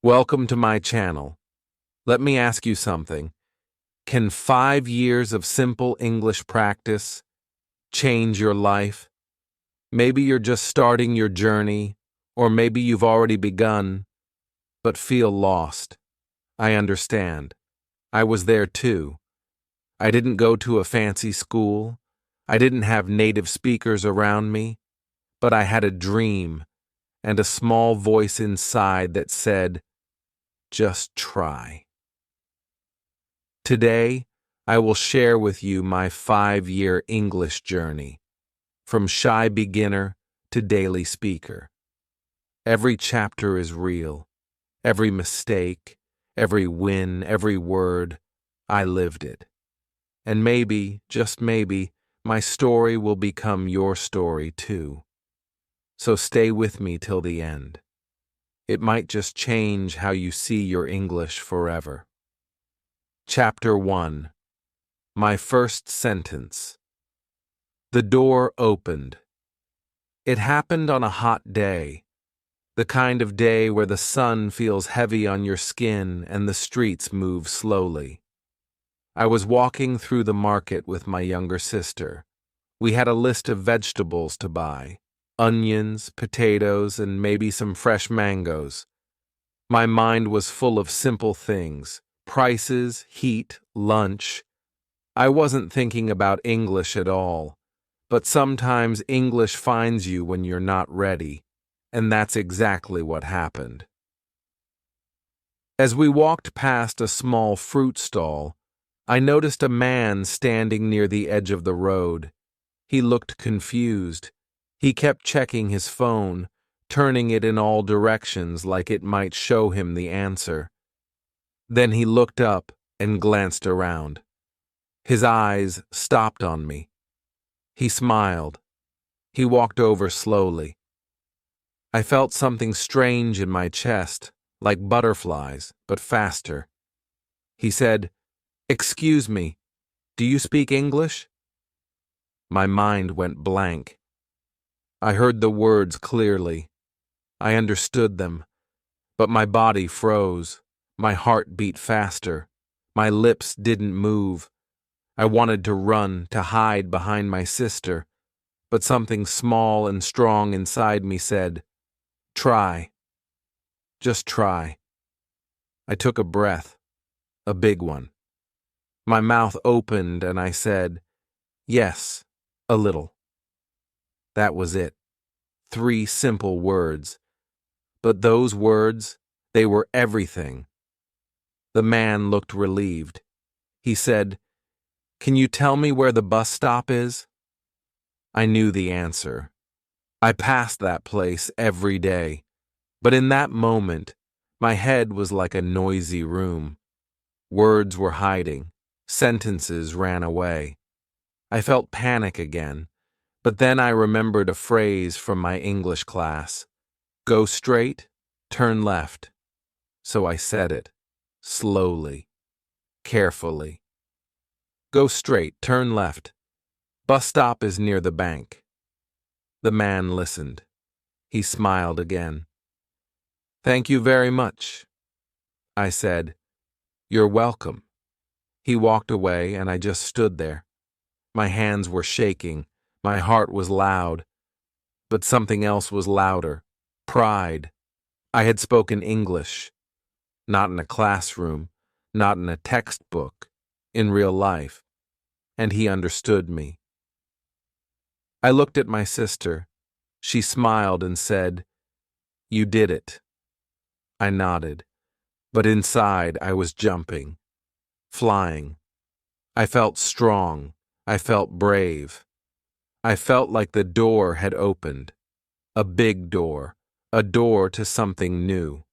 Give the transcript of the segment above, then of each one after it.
Welcome to my channel. Let me ask you something. Can 5 years of simple English practice change your life? Maybe you're just starting your journey, or maybe you've already begun, but feel lost. I understand. I was there too. I didn't go to a fancy school. I didn't have native speakers around me, but I had a dream and a small voice inside that said, just try. Today, I will share with you my 5-year English journey, from shy beginner to daily speaker. Every chapter is real. Every mistake, every win, every word, I lived it. And maybe, just maybe, my story will become your story too. So stay with me till the end. It might just change how you see your English forever. Chapter 1. My first sentence. The door opened. It happened on a hot day, the kind of day where the sun feels heavy on your skin and the streets move slowly. I was walking through the market with my younger sister. We had a list of vegetables to buy. Onions, potatoes, and maybe some fresh mangoes. My mind was full of simple things, prices, heat, lunch. I wasn't thinking about English at all, but sometimes English finds you when you're not ready, and that's exactly what happened. As we walked past a small fruit stall, I noticed a man standing near the edge of the road. He looked confused. He kept checking his phone, turning it in all directions like it might show him the answer. Then he looked up and glanced around. His eyes stopped on me. He smiled. He walked over slowly. I felt something strange in my chest, like butterflies, but faster. He said, "Excuse me, do you speak English?" My mind went blank. I heard the words clearly. I understood them, but my body froze. My heart beat faster. My lips didn't move. I wanted to run, to hide behind my sister, but something small and strong inside me said, "Try. Just try." I took a breath, a big one. My mouth opened and I said, "Yes, a little." That was it. 3 simple words. But those words, they were everything. The man looked relieved. He said, "Can you tell me where the bus stop is?" I knew the answer. I passed that place every day. But in that moment, my head was like a noisy room. Words were hiding. Sentences ran away. I felt panic again. But then I remembered a phrase from my English class. Go straight, turn left. So I said it, slowly, carefully. Go straight, turn left. Bus stop is near the bank. The man listened. He smiled again. "Thank you very much." I said, "You're welcome." He walked away and I just stood there. My hands were shaking. My heart was loud. But something else was louder. Pride. I had spoken English. Not in a classroom, not in a textbook, in real life. And he understood me. I looked at my sister. She smiled and said, "You did it." I nodded, but inside I was jumping, flying. I felt strong. I felt brave. I felt like the door had opened. A big door, a door to something new.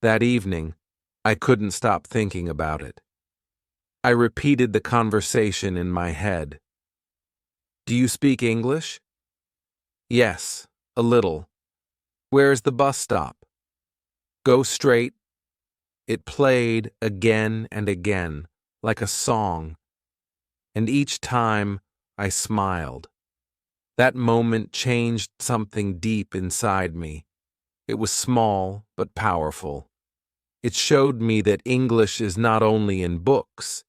That evening, I couldn't stop thinking about it. I repeated the conversation in my head. "Do you speak English?" "Yes, a little." "Where's the bus stop?" "Go straight." It played again and again, like a song. And each time, I smiled. That moment changed something deep inside me. It was small, but powerful. It showed me that English is not only in books.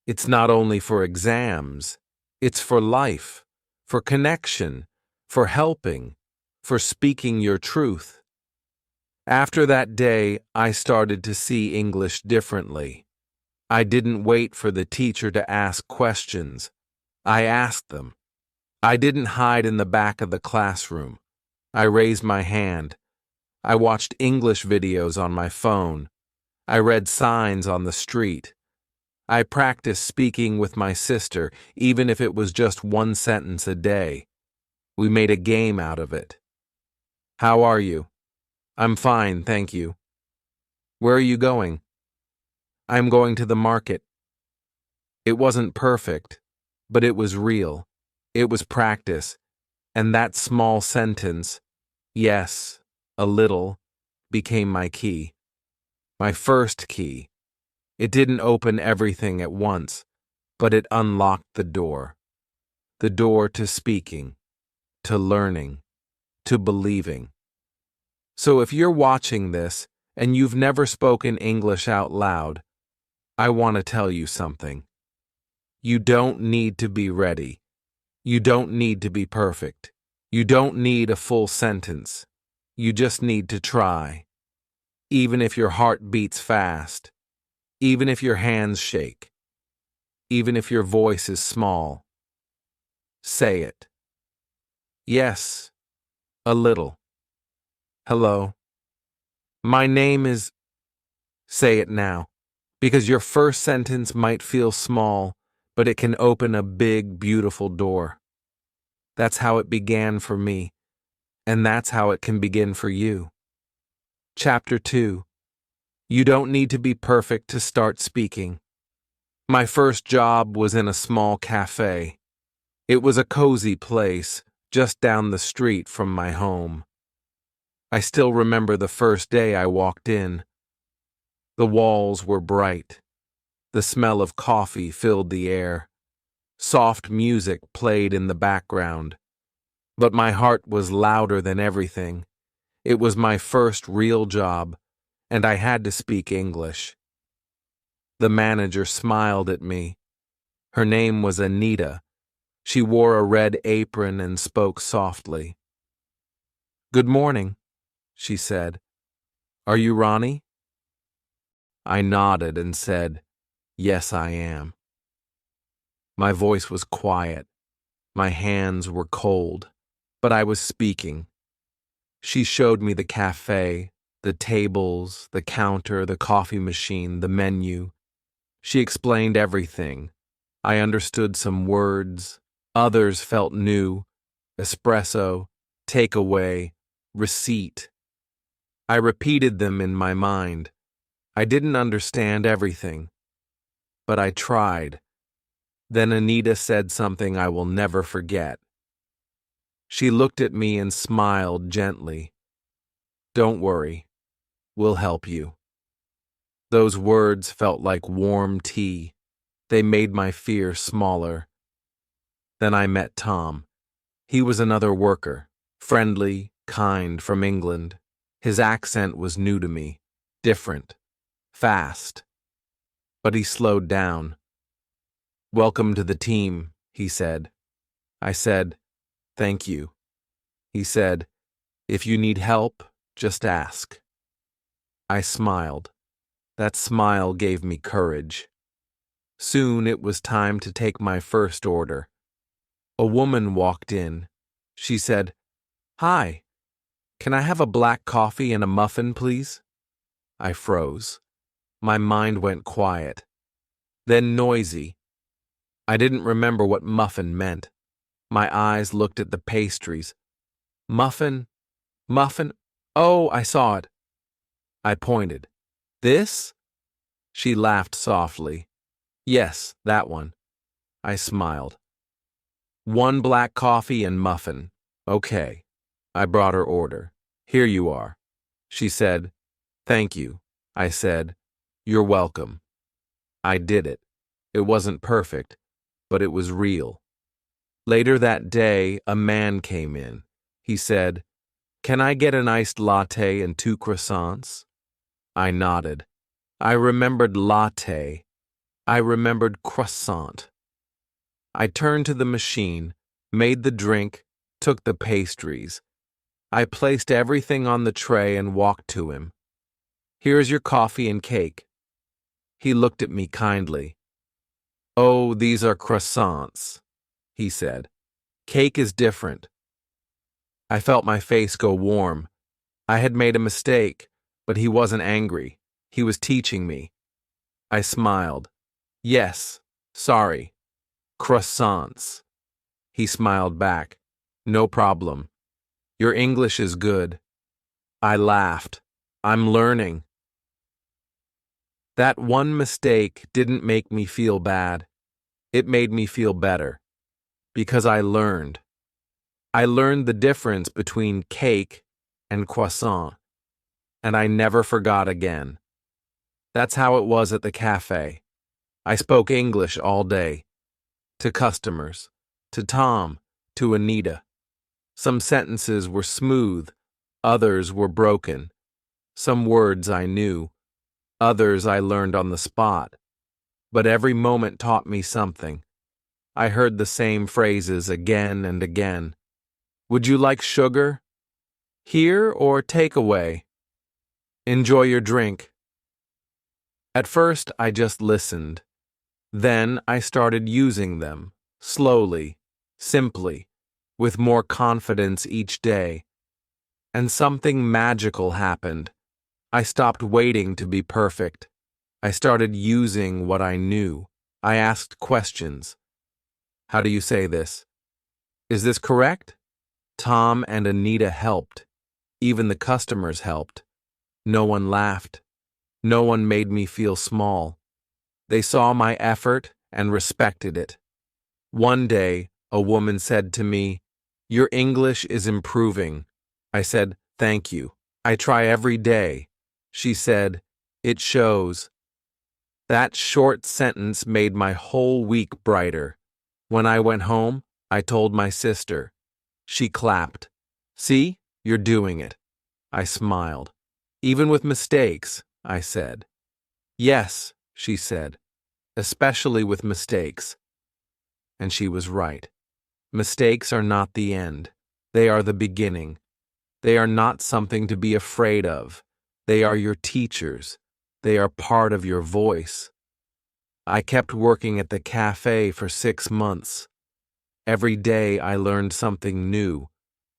It's not only for exams. It's for life, for connection, for helping, for speaking your truth. After that day, I started to see English differently. I didn't wait for the teacher to ask questions. I asked them. I didn't hide in the back of the classroom. I raised my hand. I watched English videos on my phone. I read signs on the street. I practiced speaking with my sister, even if it was just one sentence a day. We made a game out of it. How are you? I'm fine, thank you. Where are you going? I'm going to the market. It wasn't perfect, but it was real. It was practice, and that small sentence, yes, a little, became my key. My first key. It didn't open everything at once, but it unlocked the door. The door to speaking, to learning, to believing. So if you're watching this and you've never spoken English out loud, I want to tell you something. You don't need to be ready. You don't need to be perfect. You don't need a full sentence. You just need to try. Even if your heart beats fast. Even if your hands shake. Even if your voice is small. Say it. Yes, a little. Hello. My name is... Say it now. Because your first sentence might feel small, but it can open a big, beautiful door. That's how it began for me, and that's how it can begin for you. Chapter 2. You don't need to be perfect to start speaking. My first job was in a small cafe. It was a cozy place, just down the street from my home. I still remember the first day I walked in. The walls were bright. The smell of coffee filled the air. Soft music played in the background. But my heart was louder than everything. It was my first real job, and I had to speak English. The manager smiled at me. Her name was Anita. She wore a red apron and spoke softly. "Good morning," she said. "Are you Ronnie?" I nodded and said, "Yes, I am." My voice was quiet. My hands were cold, but I was speaking. She showed me the cafe, the tables, the counter, the coffee machine, the menu. She explained everything. I understood some words. Others felt new. Espresso, takeaway, receipt. I repeated them in my mind. I didn't understand everything, but I tried. Then Anita said something I will never forget. She looked at me and smiled gently. "Don't worry, we'll help you." Those words felt like warm tea. They made my fear smaller. Then I met Tom. He was another worker, friendly, kind, from England. His accent was new to me, different, fast. But he slowed down. "Welcome to the team," he said. I said, "Thank you." He said, "If you need help, just ask." I smiled. That smile gave me courage. Soon it was time to take my first order. A woman walked in. She said, "Hi, can I have a black coffee and a muffin, please?" I froze. My mind went quiet. Then noisy. I didn't remember what muffin meant. My eyes looked at the pastries. Muffin? Muffin? Oh, I saw it. I pointed. "This?" She laughed softly. "Yes, that one." I smiled. "One black coffee and muffin." "Okay." I brought her order. "Here you are." She said, "Thank you." I said, "You're welcome." I did it. It wasn't perfect, but it was real. Later that day, a man came in. He said, "Can I get an iced latte and 2 croissants?" I nodded. I remembered latte. I remembered croissant. I turned to the machine, made the drink, took the pastries. I placed everything on the tray and walked to him. Here's your coffee and cake. He looked at me kindly. Oh, these are croissants, he said. Cake is different. I felt my face go warm. I had made a mistake, but he wasn't angry. He was teaching me. I smiled. Yes, sorry. Croissants. He smiled back. No problem. Your English is good. I laughed. I'm learning. That one mistake didn't make me feel bad. It made me feel better. Because I learned. I learned the difference between cake and croissant. And I never forgot again. That's how it was at the cafe. I spoke English all day. To customers. To Tom. To Anita. Some sentences were smooth. Others were broken. Some words I knew. Others I learned on the spot. But every moment taught me something. I heard the same phrases again and again. Would you like sugar? Here or takeaway? Enjoy your drink. At first, I just listened. Then I started using them, slowly, simply, with more confidence each day. And something magical happened. I stopped waiting to be perfect. I started using what I knew. I asked questions. How do you say this? Is this correct? Tom and Anita helped. Even the customers helped. No one laughed. No one made me feel small. They saw my effort and respected it. One day, a woman said to me, "Your English is improving." I said, "Thank you. I try every day." She said, "It shows." That short sentence made my whole week brighter. When I went home, I told my sister. She clapped. "See, you're doing it." I smiled. "Even with mistakes," I said. "Yes," she said, "especially with mistakes." And she was right. Mistakes are not the end. They are the beginning. They are not something to be afraid of. They are your teachers. They are part of your voice. I kept working at the cafe for 6 months. Every day I learned something new,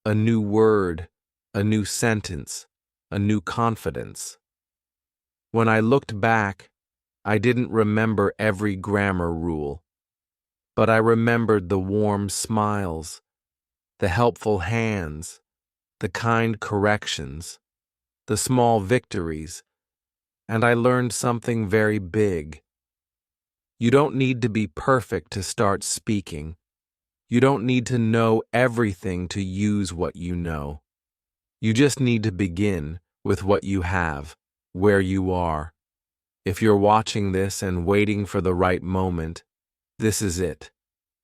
a new word, a new sentence, a new confidence. When I looked back, I didn't remember every grammar rule, but I remembered the warm smiles, the helpful hands, the kind corrections, the small victories, and I learned something very big. You don't need to be perfect to start speaking. You don't need to know everything to use what you know. You just need to begin with what you have, where you are. If you're watching this and waiting for the right moment, this is it.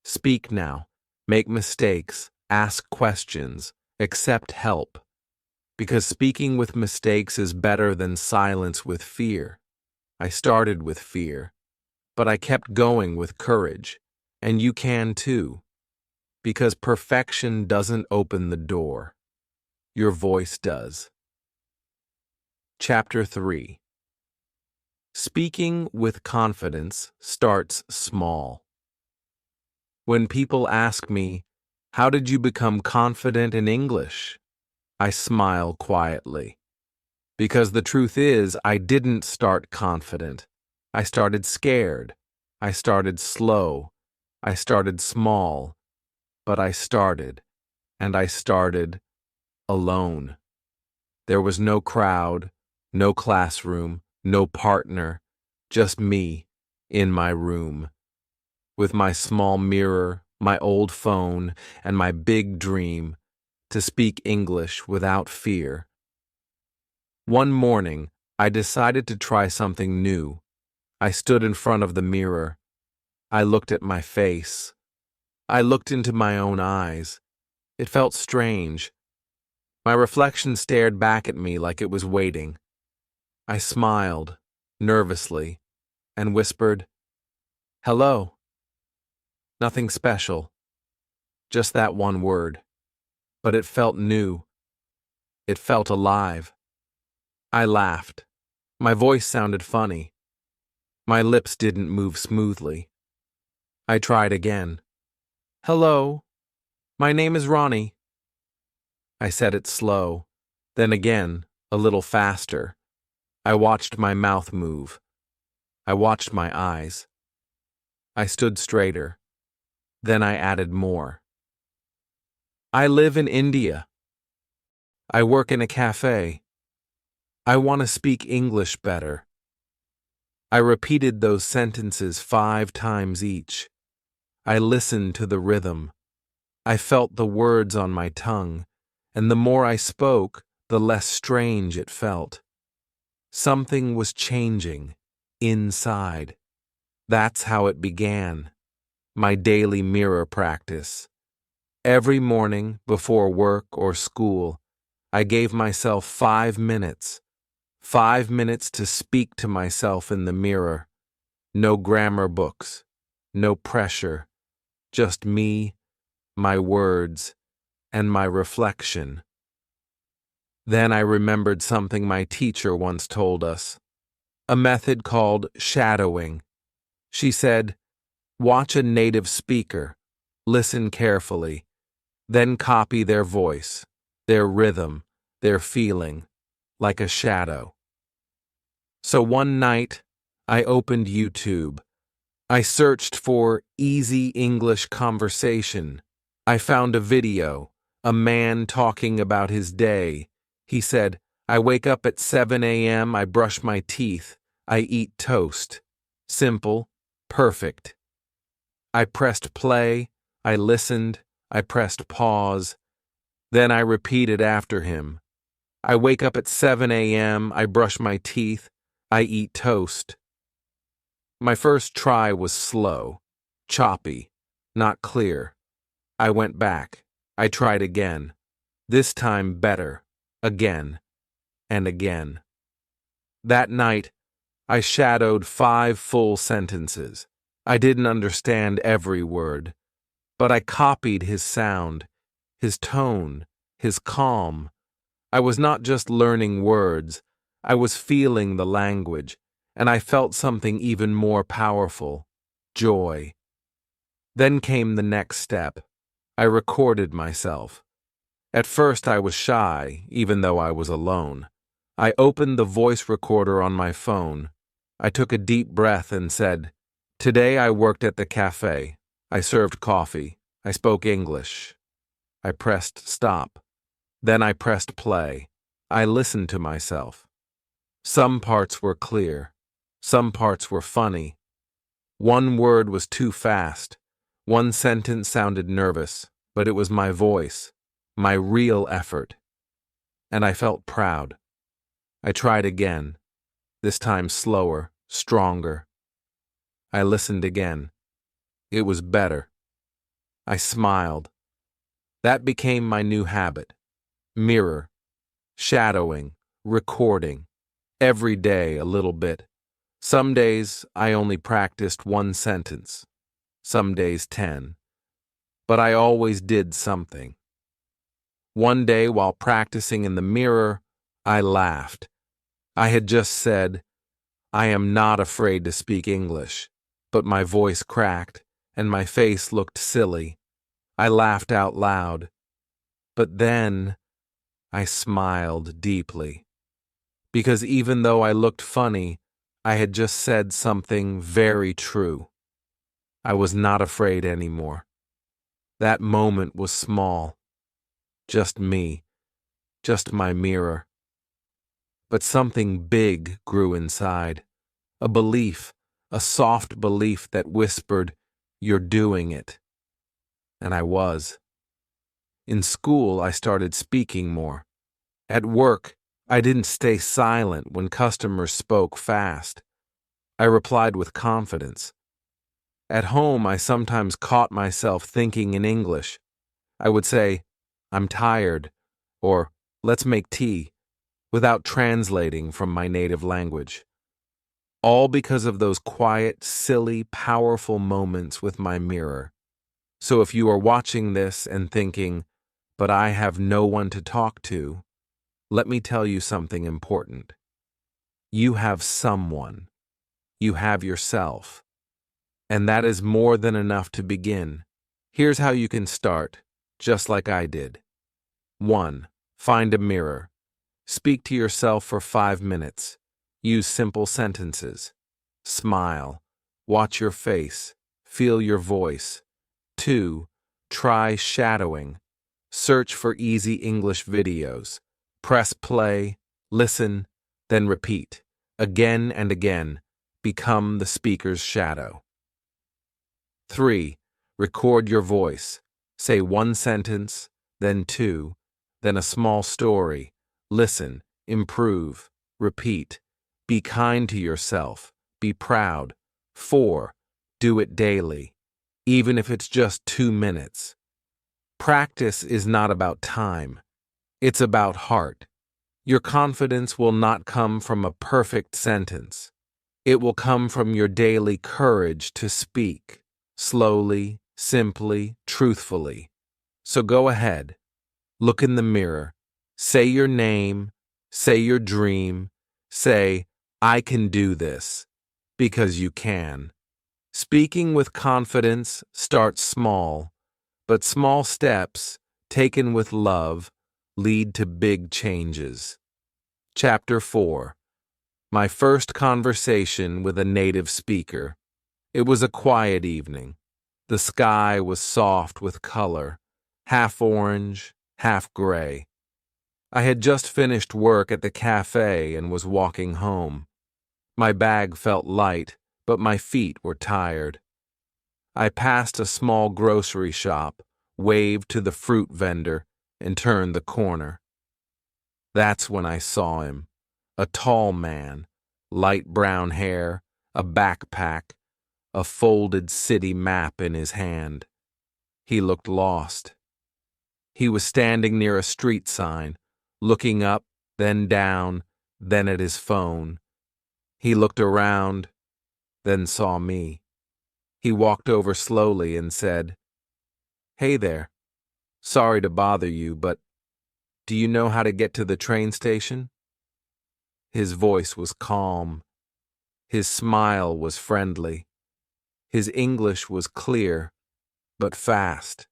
Speak now. Make mistakes. Ask questions. Accept help. Because speaking with mistakes is better than silence with fear. I started with fear, but I kept going with courage. And you can too. Because perfection doesn't open the door. Your voice does. Chapter 3. Speaking with confidence starts small. When people ask me, "How did you become confident in English?" I smile quietly. Because the truth is, I didn't start confident. I started scared. I started slow. I started small. But I started, and I started alone. There was no crowd, no classroom, no partner, just me in my room, with my small mirror, my old phone, and my big dream to speak English without fear. One morning, I decided to try something new. I stood in front of the mirror. I looked at my face. I looked into my own eyes. It felt strange. My reflection stared back at me like it was waiting. I smiled, nervously, and whispered, "Hello." Nothing special, just that one word. But it felt new. It felt alive. I laughed. My voice sounded funny. My lips didn't move smoothly. I tried again. "Hello, my name is Ronnie." I said it slow, then again, a little faster. I watched my mouth move. I watched my eyes. I stood straighter. Then I added more. "I live in India. I work in a cafe. I want to speak English better." I repeated those sentences 5 times each. I listened to the rhythm. I felt the words on my tongue, and the more I spoke, the less strange it felt. Something was changing inside. That's how it began, my daily mirror practice. Every morning before work or school, I gave myself 5 minutes. 5 minutes to speak to myself in the mirror. No grammar books, no pressure, just me, my words, and my reflection. Then I remembered something my teacher once told us, a method called shadowing. She said, "Watch a native speaker, listen carefully, then copy their voice, their rhythm, their feeling, like a shadow." So one night, I opened YouTube. I searched for easy English conversation. I found a video, a man talking about his day. He said, "I wake up at 7 a.m., I brush my teeth, I eat toast." Simple, perfect. I pressed play, I listened, I pressed pause. Then I repeated after him. "I wake up at 7 a.m., I brush my teeth, I eat toast." My first try was slow, choppy, not clear. I went back. I tried again. This time better. Again. And again. That night, I shadowed 5 full sentences. I didn't understand every word, but I copied his sound, his tone, his calm. I was not just learning words, I was feeling the language, and I felt something even more powerful, joy. Then came the next step. I recorded myself. At first I was shy, even though I was alone. I opened the voice recorder on my phone. I took a deep breath and said, "Today I worked at the cafe. I served coffee. I spoke English." I pressed stop. Then I pressed play. I listened to myself. Some parts were clear. Some parts were funny. One word was too fast. One sentence sounded nervous, but it was my voice, my real effort. And I felt proud. I tried again, this time slower, stronger. I listened again. It was better. I smiled. That became my new habit. Mirror, shadowing, recording. Every day a little bit. Some days I only practiced 1 sentence. Some days 10. But I always did something. One day while practicing in the mirror, I laughed. I had just said, "I am not afraid to speak English," but my voice cracked and my face looked silly. I laughed out loud. But then I smiled deeply. Because even though I looked funny, I had just said something very true. I was not afraid anymore. That moment was small. Just me. Just my mirror. But something big grew inside. A belief, a soft belief that whispered, "You're doing it." And I was. In school, I started speaking more. At work, I didn't stay silent when customers spoke fast. I replied with confidence. At home, I sometimes caught myself thinking in English. I would say, "I'm tired," or "Let's make tea," without translating from my native language. All because of those quiet, silly, powerful moments with my mirror. So if you are watching this and thinking, but I have no one to talk to, let me tell you something important. You have someone. You have yourself. And that is more than enough to begin. Here's how you can start, just like I did. 1. Find a mirror. Speak to yourself for 5 minutes. Use simple sentences. Smile. Watch your face. Feel your voice. 2. Try shadowing. Search for easy English videos. Press play, listen, then repeat. Again and again. Become the speaker's shadow. 3. Record your voice. Say 1 sentence, then 2, then a small story. Listen, improve, repeat. Be kind to yourself. Be proud. 4. Do it daily, even if it's just 2 minutes. Practice is not about time. It's about heart. Your confidence will not come from a perfect sentence. It will come from your daily courage to speak, slowly, simply, truthfully. So go ahead. Look in the mirror. Say your name. Say your dream. Say, I can do this. Because you can. Speaking with confidence starts small, but small steps, taken with love, lead to big changes. Chapter 4. My first conversation with a native speaker. It was a quiet evening. The sky was soft with color, half orange, half gray. I had just finished work at the cafe and was walking home. My bag felt light, but my feet were tired. I passed a small grocery shop, waved to the fruit vendor, and turned the corner. That's when I saw him. A tall man, light brown hair, a backpack, a folded city map in his hand. He looked lost. He was standing near a street sign, looking up, then down, then at his phone. He looked around, then saw me. He walked over slowly and said, "Hey there. Sorry to bother you, but do you know how to get to the train station?" His voice was calm. His smile was friendly. His English was clear, but fast.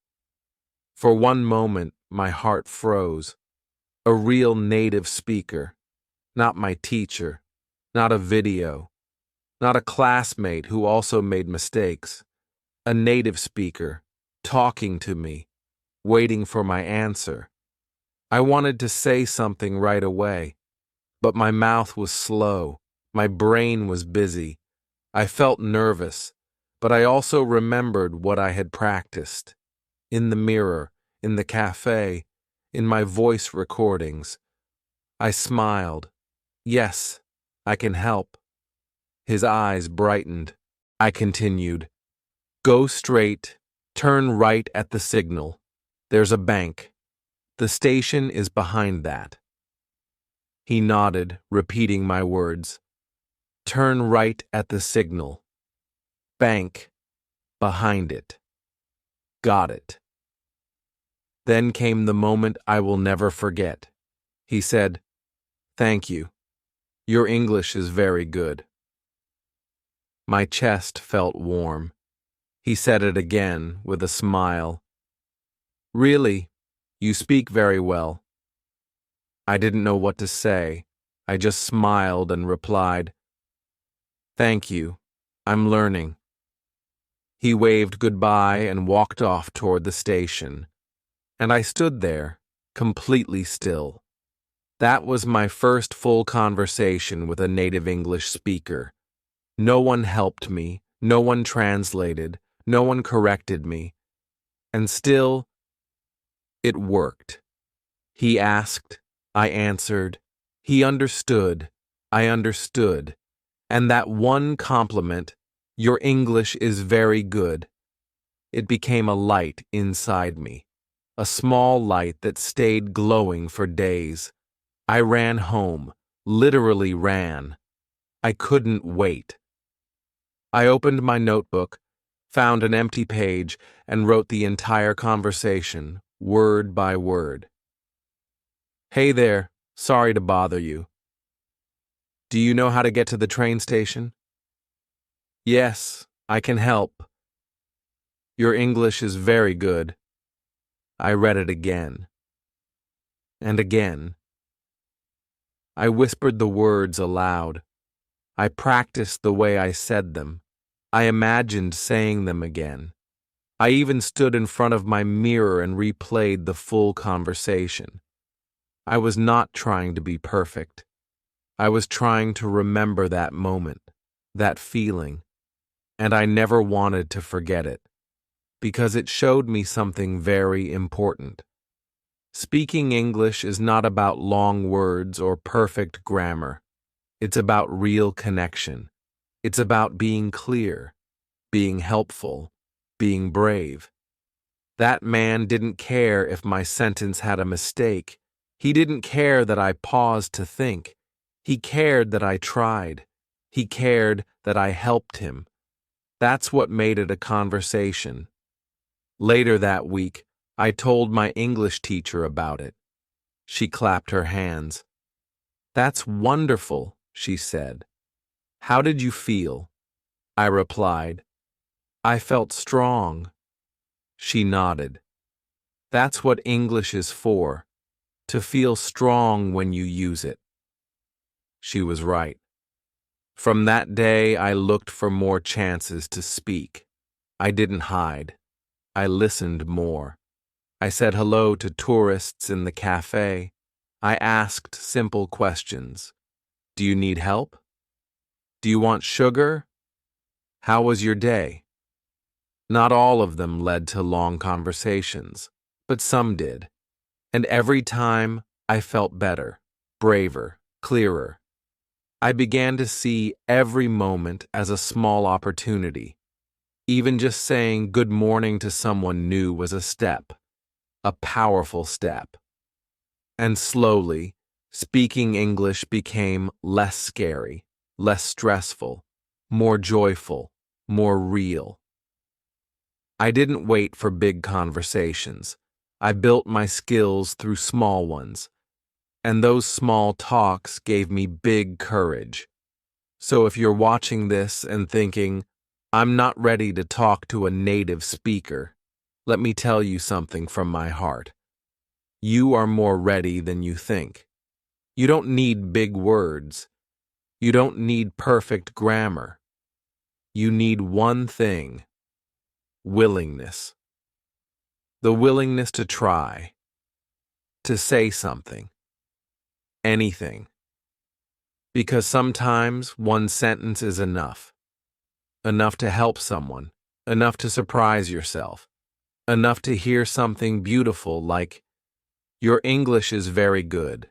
For one moment, my heart froze. A real native speaker, not my teacher, not a video, not a classmate who also made mistakes. A native speaker, talking to me, waiting for my answer. I wanted to say something right away, but my mouth was slow, my brain was busy. I felt nervous, but I also remembered what I had practiced. In the mirror, in the cafe, in my voice recordings. I smiled. "Yes, I can help." His eyes brightened. I continued. "Go straight, turn right at the signal. There's a bank. The station is behind that." He nodded, repeating my words. "Turn right at the signal. Bank. Behind it. Got it." Then came the moment I will never forget. He said, "Thank you. Your English is very good." My chest felt warm. He said it again with a smile. "Really, you speak very well." I didn't know what to say. I just smiled and replied, "Thank you. I'm learning." He waved goodbye and walked off toward the station, and I stood there, completely still. That was my first full conversation with a native English speaker. No one helped me, no one translated, no one corrected me. And still, it worked. He asked, I answered. He understood, I understood. And that one compliment, "Your English is very good," it became a light inside me, a small light that stayed glowing for days. I ran home, literally ran. I couldn't wait. I opened my notebook, found an empty page, and wrote the entire conversation, word by word. Hey there, sorry to bother you. Do you know how to get to the train station? Yes, I can help. Your English is very good. I read it again. And again. I whispered the words aloud. I practiced the way I said them. I imagined saying them again. I even stood in front of my mirror and replayed the full conversation. I was not trying to be perfect. I was trying to remember that moment, that feeling, and I never wanted to forget it, because it showed me something very important. Speaking English is not about long words or perfect grammar. It's about real connection. It's about being clear, being helpful, being brave. That man didn't care if my sentence had a mistake. He didn't care that I paused to think. He cared that I tried. He cared that I helped him. That's what made it a conversation. Later that week, I told my English teacher about it. She clapped her hands. That's wonderful, she said. How did you feel? I replied. I felt strong. She nodded. That's what English is for, to feel strong when you use it. She was right. From that day, I looked for more chances to speak. I didn't hide. I listened more. I said hello to tourists in the cafe. I asked simple questions. Do you need help? Do you want sugar? How was your day? Not all of them led to long conversations, but some did. And every time, I felt better, braver, clearer. I began to see every moment as a small opportunity. Even just saying good morning to someone new was a step, a powerful step. And slowly, speaking English became less scary, less stressful, more joyful, more real. I didn't wait for big conversations. I built my skills through small ones. And those small talks gave me big courage. So if you're watching this and thinking, I'm not ready to talk to a native speaker, let me tell you something from my heart. You are more ready than you think. You don't need big words. You don't need perfect grammar. You need one thing: willingness. The willingness to try, to say something, anything. Because sometimes one sentence is enough. Enough to help someone, enough to surprise yourself, enough to hear something beautiful like, your English is very good.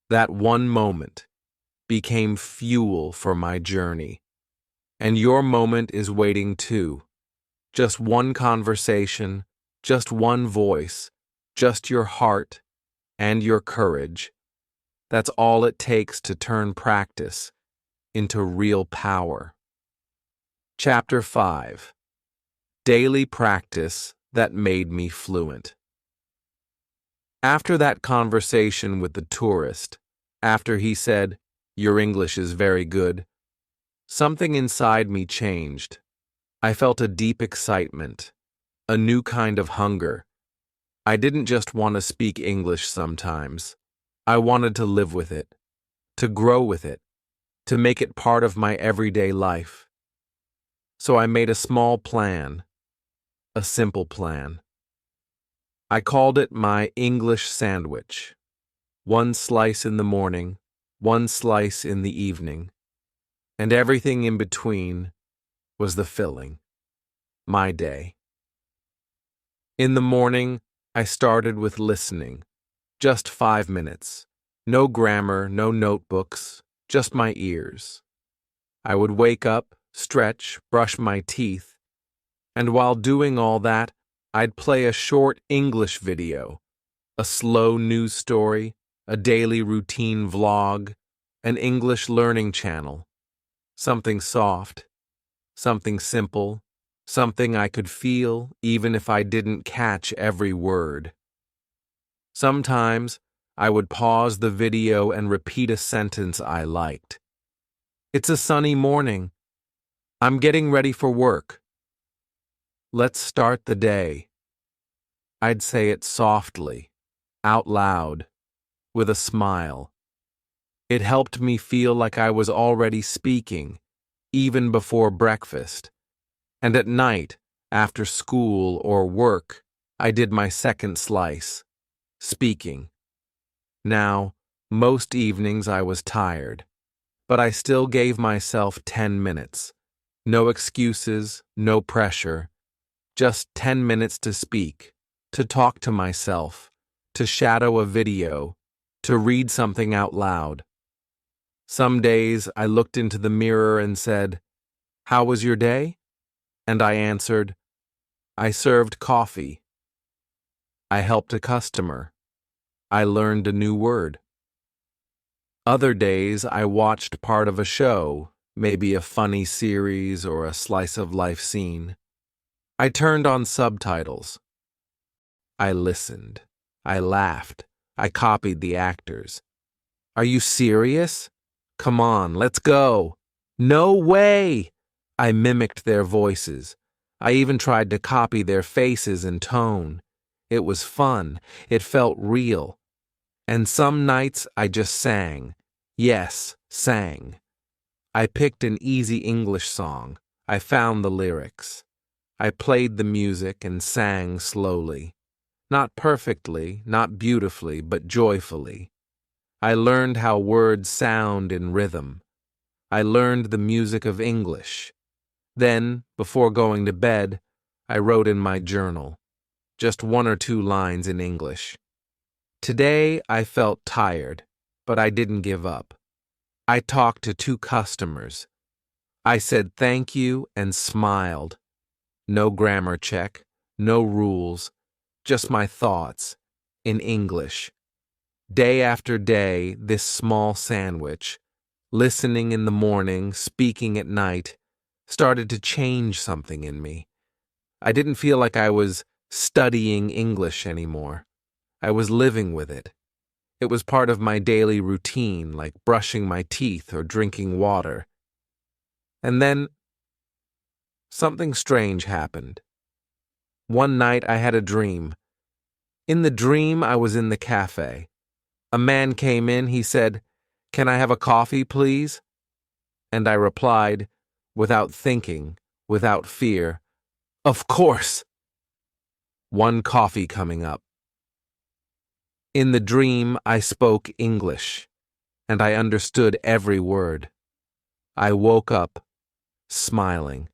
That one moment became fuel for my journey. And your moment is waiting too. Just one conversation, just one voice, just your heart and your courage. That's all it takes to turn practice into real power. Chapter 5. Daily Practice That Made Me Fluent. After that conversation with the tourist, after he said, "Your English is very good," something inside me changed. I felt a deep excitement, a new kind of hunger. I didn't just want to speak English sometimes. I wanted to live with it, to grow with it, to make it part of my everyday life. So I made a small plan, a simple plan. I called it my English sandwich. One slice in the morning, one slice in the evening, and everything in between was the filling, my day. In the morning, I started with listening, just 5 minutes. No grammar, no notebooks, just my ears. I would wake up, stretch, brush my teeth, and while doing all that, I'd play a short English video, a slow news story, a daily routine vlog, an English learning channel, something soft, something simple, something I could feel even if I didn't catch every word. Sometimes I would pause the video and repeat a sentence I liked. It's a sunny morning. I'm getting ready for work. Let's start the day. I'd say it softly, out loud, with a smile. It helped me feel like I was already speaking, even before breakfast. And at night, after school or work, I did my second slice, speaking. Now, most evenings I was tired, but I still gave myself 10 minutes. No excuses, no pressure, just 10 minutes to speak, to talk to myself, to shadow a video, to read something out loud. Some days I looked into the mirror and said, "How was your day?" And I answered, "I served coffee. I helped a customer. I learned a new word." Other days I watched part of a show, maybe a funny series or a slice of life scene. I turned on subtitles. I listened. I laughed. I copied the actors. "Are you serious? Come on, let's go." "No way!" I mimicked their voices. I even tried to copy their faces and tone. It was fun. It felt real. And some nights I just sang. Yes, sang. I picked an easy English song. I found the lyrics. I played the music and sang slowly. Not perfectly, not beautifully, but joyfully. I learned how words sound in rhythm. I learned the music of English. Then, before going to bed, I wrote in my journal, just 1 or 2 lines in English. Today I felt tired, but I didn't give up. I talked to 2 customers. I said thank you and smiled. No grammar check, no rules, just my thoughts, in English. Day after day, this small sandwich, listening in the morning, speaking at night, started to change something in me. I didn't feel like I was studying English anymore. I was living with it. It was part of my daily routine, like brushing my teeth or drinking water. And then something strange happened. One night I had a dream. In the dream, I was in the cafe. A man came in. He said, "Can I have a coffee, please?" And I replied, without thinking, without fear, "Of course." One coffee coming up. In the dream, I spoke English, and I understood every word. I woke up, smiling.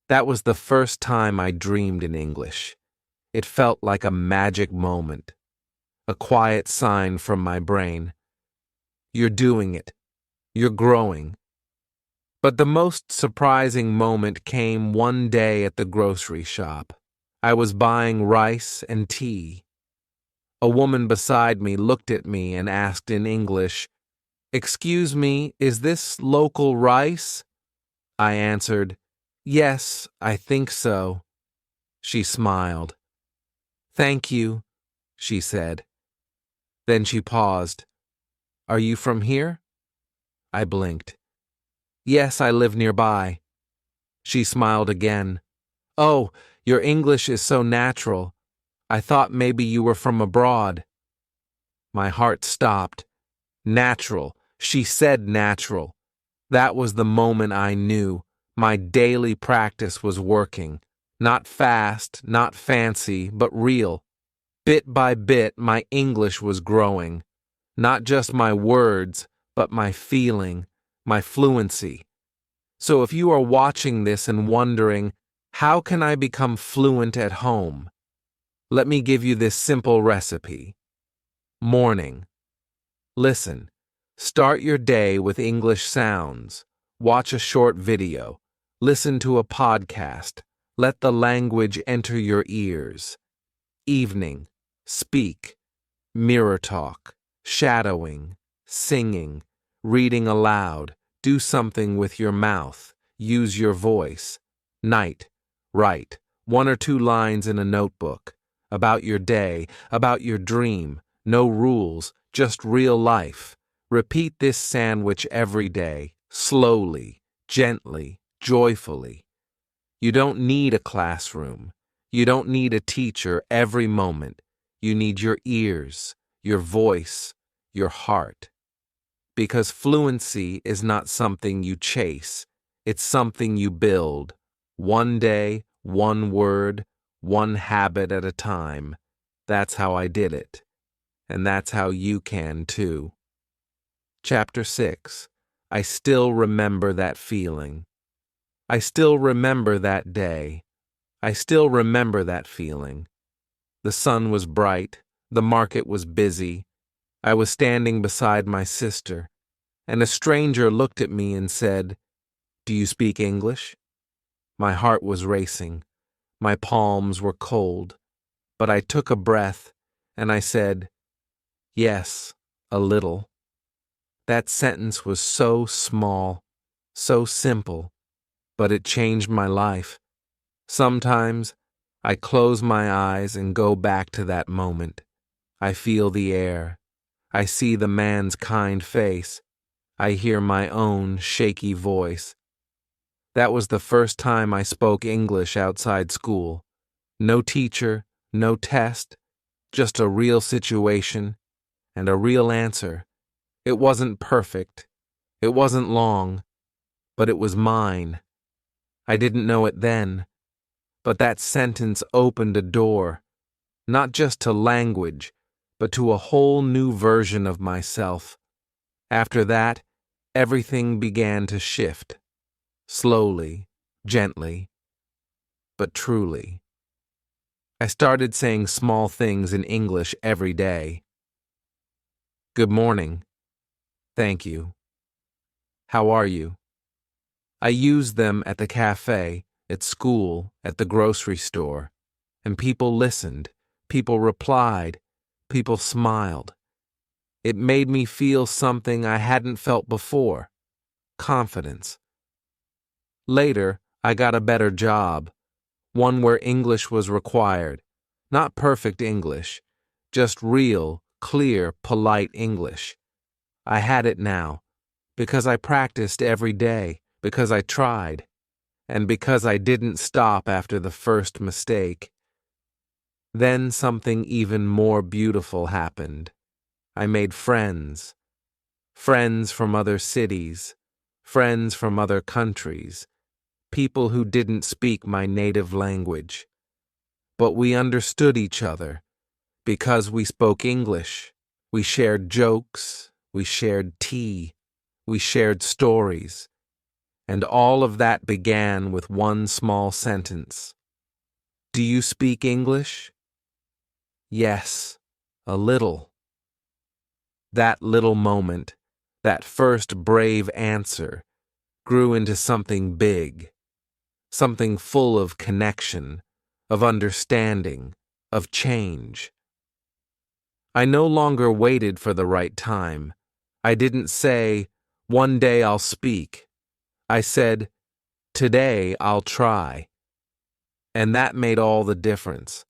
That was the first time I dreamed in English. It felt like a magic moment, a quiet sign from my brain. You're doing it. You're growing. But the most surprising moment came one day at the grocery shop. I was buying rice and tea. A woman beside me looked at me and asked in English, "Excuse me, is this local rice?" I answered, "Yes, I think so." She smiled. "Thank you," she said. Then she paused. "Are you from here?" I blinked. "Yes, I live nearby." She smiled again. "Oh, your English is so natural. I thought maybe you were from abroad." My heart stopped. Natural. She said natural. That was the moment I knew. My daily practice was working. Not fast, not fancy, but real. Bit by bit, my English was growing. Not just my words, but my feeling, my fluency. So if you are watching this and wondering, how can I become fluent at home? Let me give you this simple recipe. Morning. Listen. Start your day with English sounds. Watch a short video. Listen to a podcast. Let the language enter your ears. Evening. Speak. Mirror talk. shadowing, singing, reading aloud, do something with your mouth, use your voice. Night, write 1 or 2 lines in a notebook, about your day, about your dream, no rules, just real life. Repeat this sandwich every day, slowly, gently, joyfully. You don't need a classroom. You don't need a teacher every moment. You need your ears, your voice, your heart. Because fluency is not something you chase. It's something you build. One day, one word, one habit at a time. That's how I did it. And that's how you can too. Chapter 6. I still remember that feeling. I still remember that day. I still remember that feeling. The sun was bright. The market was busy. I was standing beside my sister, and a stranger looked at me and said, "Do you speak English?" My heart was racing. My palms were cold. But I took a breath, and I said, "Yes, a little." That sentence was so small, so simple, but it changed my life. Sometimes I close my eyes and go back to that moment. I feel the air. I see the man's kind face. I hear my own shaky voice. That was the first time I spoke English outside school. No teacher, no test, just a real situation and a real answer. It wasn't perfect. It wasn't long, but it was mine. I didn't know it then, but that sentence opened a door, not just to language, but to a whole new version of myself. After that, everything began to shift, slowly, gently, but truly. I started saying small things in English every day. Good morning. Thank you. How are you? I used them at the cafe, at school, at the grocery store, and people listened, people replied, people smiled. It made me feel something I hadn't felt before, confidence. Later, I got a better job, one where English was required, not perfect English, just real, clear, polite English. I had it now, because I practiced every day, because I tried, and because I didn't stop after the first mistake. Then something even more beautiful happened. I made friends. Friends from other cities, friends from other countries, people who didn't speak my native language. But we understood each other because we spoke English. We shared jokes, we shared tea, we shared stories. And all of that began with one small sentence. Do you speak English? Yes, a little. That little moment, that first brave answer, grew into something big, something full of connection, of understanding, of change. I no longer waited for the right time. I didn't say, "One day I'll speak." I said, "Today I'll try." And that made all the difference.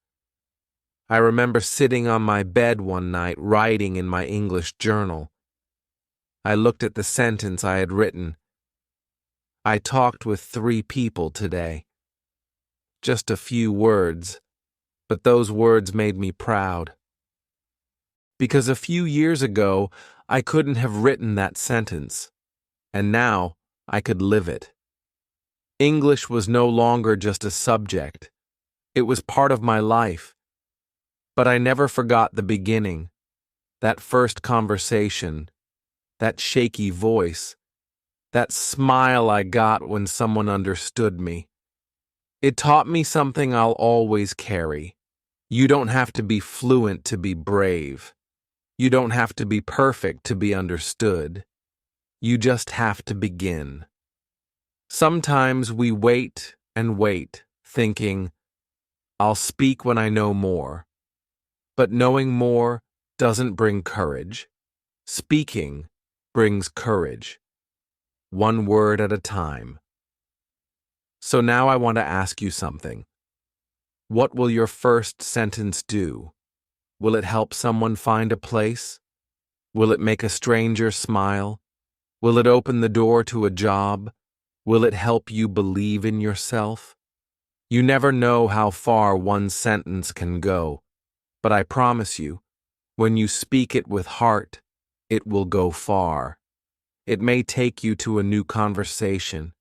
I remember sitting on my bed one night writing in my English journal. I looked at the sentence I had written. I talked with 3 people today. Just a few words, but those words made me proud. Because a few years ago, I couldn't have written that sentence, and now I could live it. English was no longer just a subject. It was part of my life. But I never forgot the beginning, that first conversation, that shaky voice, that smile I got when someone understood me. It taught me something I'll always carry. You don't have to be fluent to be brave. You don't have to be perfect to be understood. You just have to begin. Sometimes we wait and wait, thinking, I'll speak when I know more. But knowing more doesn't bring courage. Speaking brings courage, one word at a time. So now I want to ask you something. What will your first sentence do? Will it help someone find a place? Will it make a stranger smile? Will it open the door to a job? Will it help you believe in yourself? You never know how far one sentence can go, but I promise you, when you speak it with heart, it will go far. It may take you to a new conversation,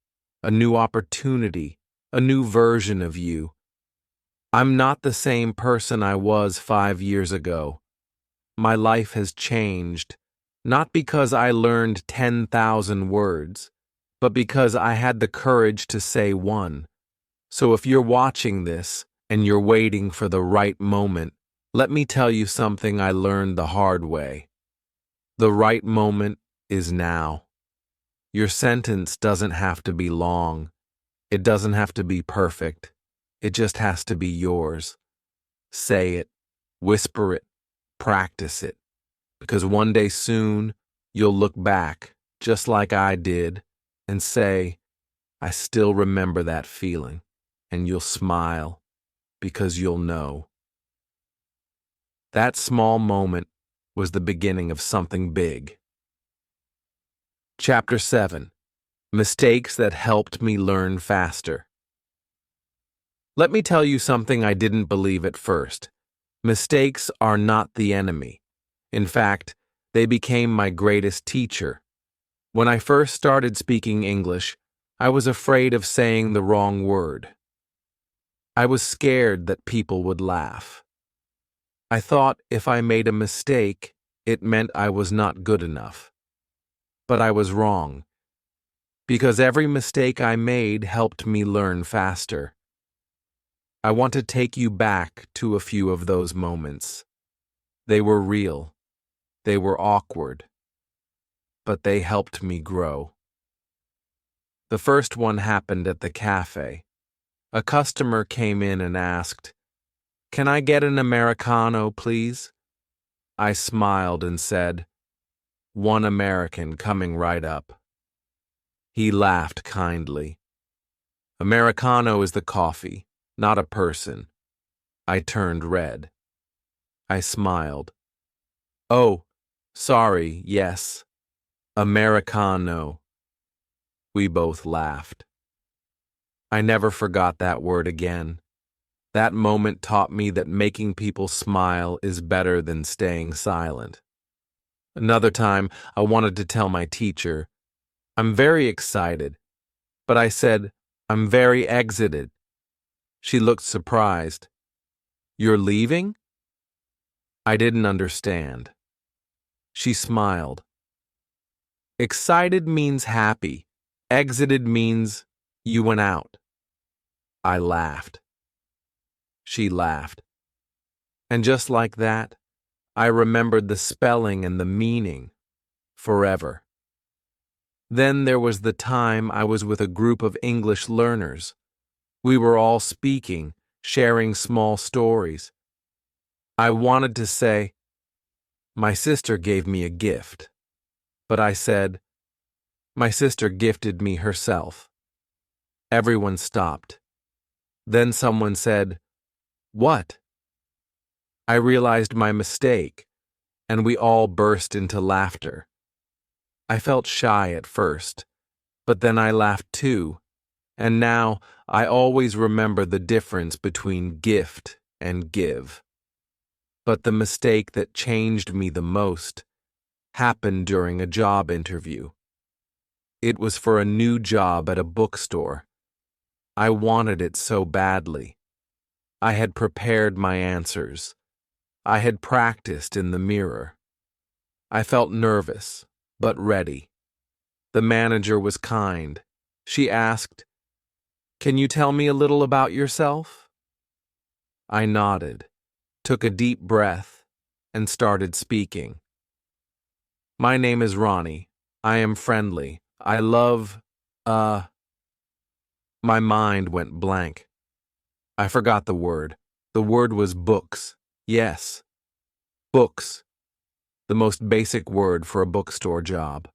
a new opportunity, a new version of you. I'm not the same person I was 5 years ago. My life has changed, not because I learned 10,000 words, but because I had the courage to say one. So if you're watching this and you're waiting for the right moment, let me tell you something I learned the hard way. The right moment is now. Your sentence doesn't have to be long. It doesn't have to be perfect. It just has to be yours. Say it, whisper it, practice it, because one day soon you'll look back, just like I did, and say, I still remember that feeling, and you'll smile, because you'll know. That small moment was the beginning of something big. Chapter 7. Mistakes that helped me learn faster. Let me tell you something I didn't believe at first. Mistakes are not the enemy. In fact, they became my greatest teacher. When I first started speaking English, I was afraid of saying the wrong word. I was scared that people would laugh. I thought if I made a mistake, it meant I was not good enough. But I was wrong, because every mistake I made helped me learn faster. I want to take you back to a few of those moments. They were real. They were awkward. But they helped me grow. The first one happened at the cafe. A customer came in and asked, "Can I get an Americano, please?" I smiled and said, "One American coming right up." He laughed kindly. Americano is the coffee, not a person. I turned red. I smiled. "Oh, sorry, yes. Americano." We both laughed. I never forgot that word again. That moment taught me that making people smile is better than staying silent. Another time, I wanted to tell my teacher, "I'm very excited," but I said, "I'm very exited." She looked surprised. "You're leaving?" I didn't understand. She smiled. Excited means happy. Exited means you went out. I laughed. She laughed. And just like that, I remembered the spelling and the meaning forever. Then there was the time I was with a group of English learners. We were all speaking, sharing small stories. I wanted to say, "My sister gave me a gift," but I said, "My sister gifted me herself." Everyone stopped. Then someone said, "What?" I realized my mistake, and we all burst into laughter. I felt shy at first, but then I laughed too, and now I always remember the difference between gift and give. But the mistake that changed me the most happened during a job interview. It was for a new job at a bookstore. I wanted it so badly. I had prepared my answers. I had practiced in the mirror. I felt nervous, but ready. The manager was kind. She asked, "Can you tell me a little about yourself?" I nodded, took a deep breath, and started speaking. "My name is Ronnie. I am friendly. I love, My mind went blank. I forgot the word. The word was books. Yes, books. the most basic word for a bookstore job.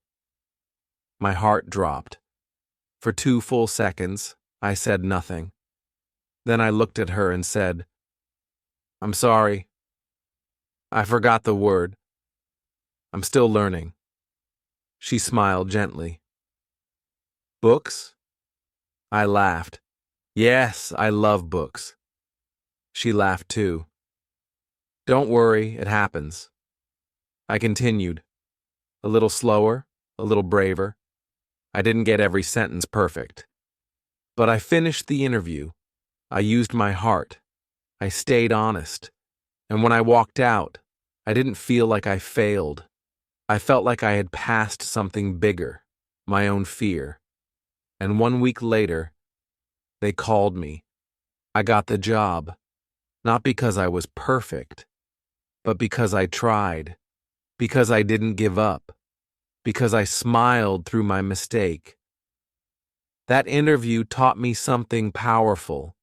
My heart dropped. For 2 full seconds, I said nothing. Then I looked at her and said, "I'm sorry. I forgot the word. I'm still learning." She smiled gently. "Books?" I laughed. "Yes, I love books." She laughed too. "Don't worry, it happens." I continued, a little slower, a little braver. I didn't get every sentence perfect. But I finished the interview. I used my heart. I stayed honest. And when I walked out, I didn't feel like I failed. I felt like I had passed something bigger, my own fear. And 1 week later, they called me. I got the job, not because I was perfect, but because I tried, because I didn't give up, because I smiled through my mistake. That interview taught me something powerful.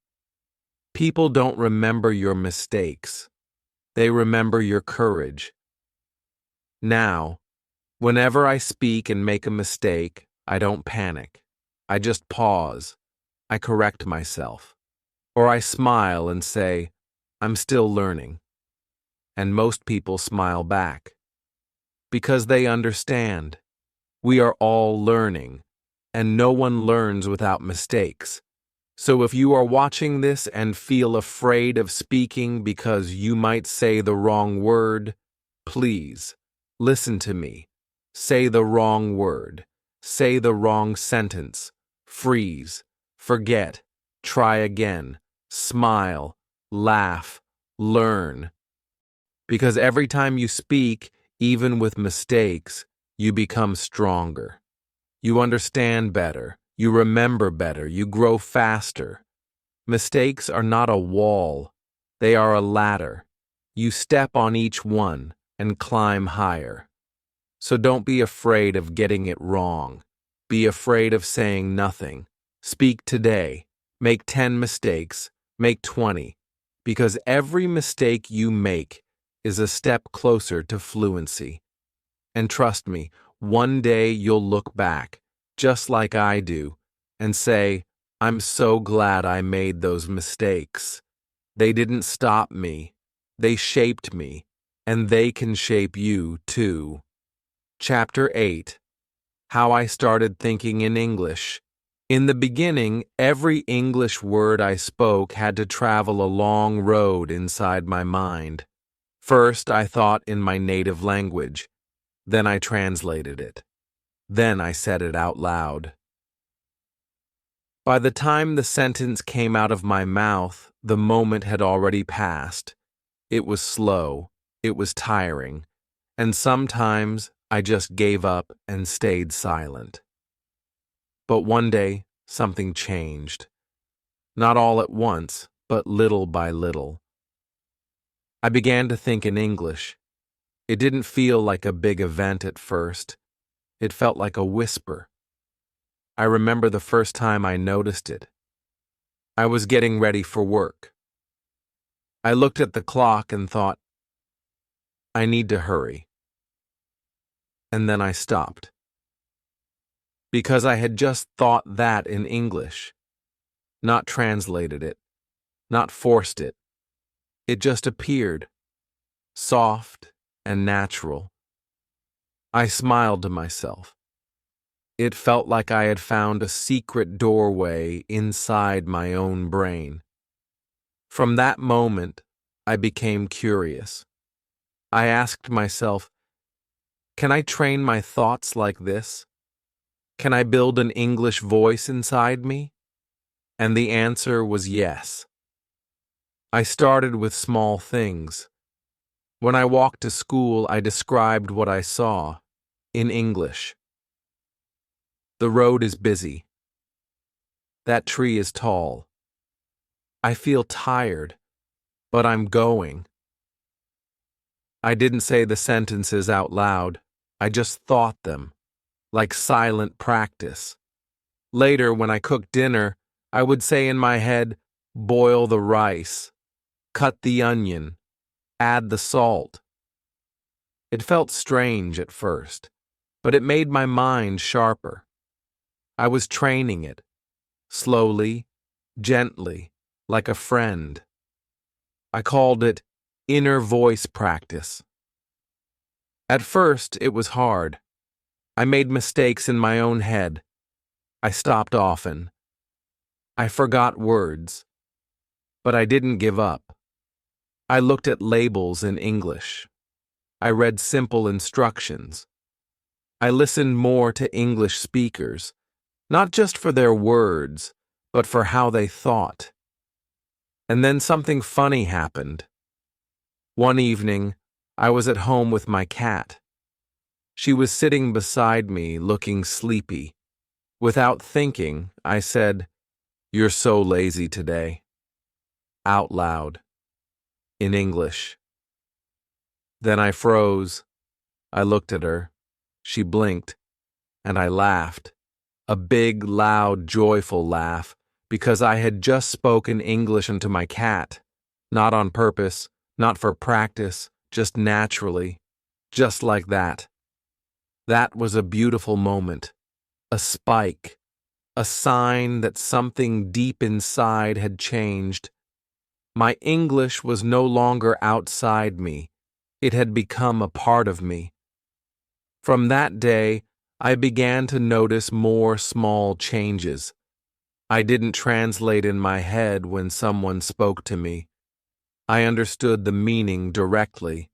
People don't remember your mistakes. They remember your courage. Now, whenever I speak and make a mistake, I don't panic. I just pause. I correct myself. Or I smile and say, "I'm still learning." And most people smile back. Because they understand. We are all learning, and no one learns without mistakes. So if you are watching this and feel afraid of speaking because you might say the wrong word, please, listen to me. Say the wrong word. Say the wrong sentence. Freeze. Forget. Try again. Smile. Laugh. Learn. Because every time you speak, even with mistakes, you become stronger. You understand better. You remember better. You grow faster. Mistakes are not a wall. They are a ladder. You step on each one and climb higher. So don't be afraid of getting it wrong. Be afraid of saying nothing. Speak today. Make 10 mistakes. Make 20. Because every mistake you make is a step closer to fluency. And trust me, one day you'll look back, just like I do, and say, "I'm so glad I made those mistakes. They didn't stop me. They shaped me, and they can shape you too." Chapter 8. How I Started Thinking in English. In the beginning, every English word I spoke had to travel a long road inside my mind. First, I thought in my native language. Then I translated it. Then I said it out loud. By the time the sentence came out of my mouth, the moment had already passed. It was slow. It was tiring. And sometimes I just gave up and stayed silent. But one day, something changed. Not all at once, but little by little. I began to think in English. It didn't feel like a big event at first. It felt like a whisper. I remember the first time I noticed it. I was getting ready for work. I looked at the clock and thought, I need to hurry. And then I stopped. Because I had just thought that in English, not translated it, not forced it. It just appeared, soft and natural. I smiled to myself. It felt like I had found a secret doorway inside my own brain. From that moment, I became curious. I asked myself, can I train my thoughts like this? Can I build an English voice inside me? And the answer was yes. I started with small things. When I walked to school, I described what I saw in English. The road is busy. That tree is tall. I feel tired, but I'm going. I didn't say the sentences out loud. I just thought them, like silent practice. Later, when I cooked dinner, I would say in my head, boil the rice, cut the onion, add the salt. It felt strange at first, but it made my mind sharper. I was training it, slowly, gently, like a friend. I called it inner voice practice. At first, it was hard. I made mistakes in my own head. I stopped often. I forgot words. But I didn't give up. I looked at labels in English. I read simple instructions. I listened more to English speakers, not just for their words, but for how they thought. And then something funny happened. One evening, I was at home with my cat. She was sitting beside me, looking sleepy. Without thinking, I said, "You're so lazy today." Out loud, in English. Then I froze. I looked at her. She blinked, and I laughed. A big, loud, joyful laugh, because I had just spoken English into my cat. Not on purpose, not for practice, just naturally. Just like that. That was a beautiful moment. A spike. A sign that something deep inside had changed. My English was no longer outside me. It had become a part of me. From that day, I began to notice more small changes. I didn't translate in my head when someone spoke to me. I understood the meaning directly.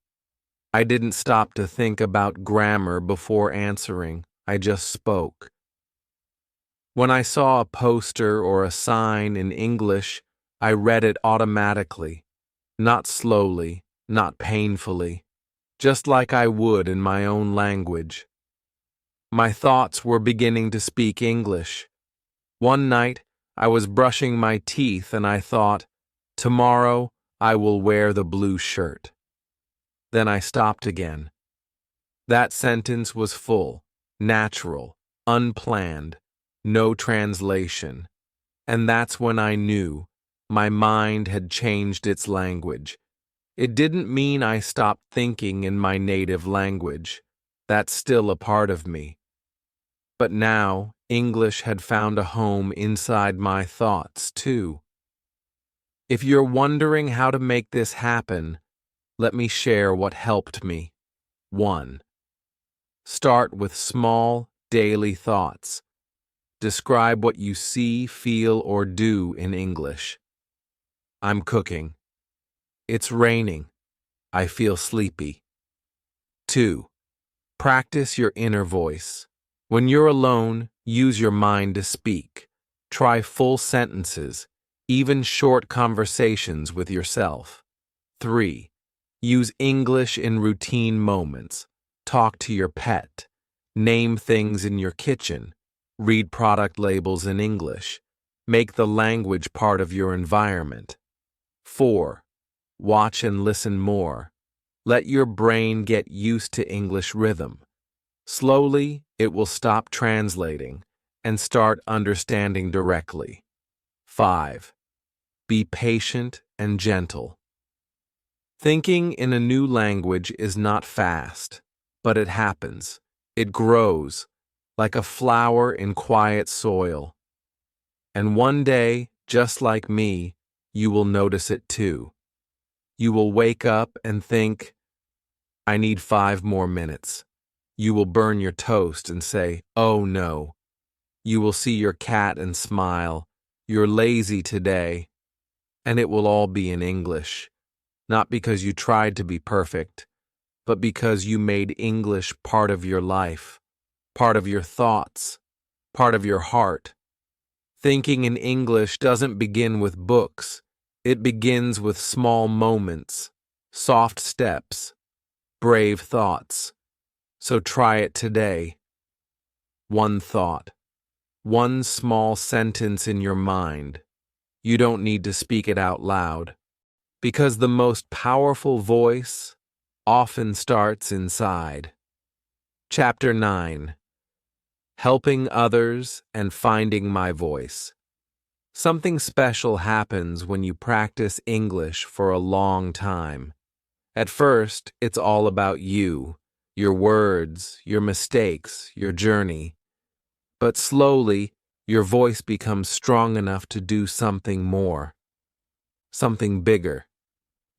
I didn't stop to think about grammar before answering. I just spoke. When I saw a poster or a sign in English, I read it automatically, not slowly, not painfully, just like I would in my own language. My thoughts were beginning to speak English. One night, I was brushing my teeth and I thought, "Tomorrow, I will wear the blue shirt." Then I stopped again. That sentence was full, natural, unplanned, no translation. And that's when I knew my mind had changed its language. It didn't mean I stopped thinking in my native language. That's still a part of me. But now, English had found a home inside my thoughts, too. If you're wondering how to make this happen, let me share what helped me. 1. Start with small, daily thoughts. Describe what you see, feel, or do in English. I'm cooking. It's raining. I feel sleepy. 2. Practice your inner voice. When you're alone, use your mind to speak. Try full sentences, even short conversations with yourself. 3. Use English in routine moments. Talk to your pet. Name things in your kitchen. Read product labels in English. Make the language part of your environment. 4. Watch and listen more. Let your brain get used to English rhythm. Slowly, it will stop translating and start understanding directly. 5. Be patient and gentle. Thinking in a new language is not fast, but it happens. It grows, like a flower in quiet soil. And one day, just like me, you will notice it too. You will wake up and think, "I need 5 more minutes." You will burn your toast and say, "Oh no." You will see your cat and smile, "You're lazy today." And it will all be in English, not because you tried to be perfect, but because you made English part of your life, part of your thoughts, part of your heart. Thinking in English doesn't begin with books. It begins with small moments, soft steps, brave thoughts. So try it today. One thought, one small sentence in your mind. You don't need to speak it out loud, because the most powerful voice often starts inside. Chapter 9. Helping Others and Finding My Voice. Something special happens when you practice English for a long time. At first, it's all about you. your words, your mistakes, your journey. But slowly, your voice becomes strong enough to do something more, something bigger.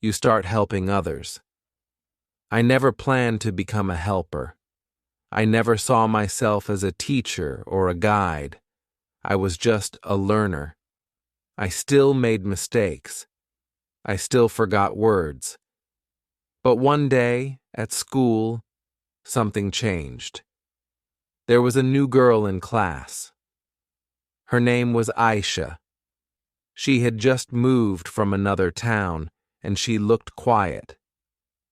You start helping others. I never planned to become a helper. I never saw myself as a teacher or a guide. I was just a learner. I still made mistakes. I still forgot words. But one day, at school, something changed. There was a new girl in class. Her name was Aisha. She had just moved from another town, and she looked quiet,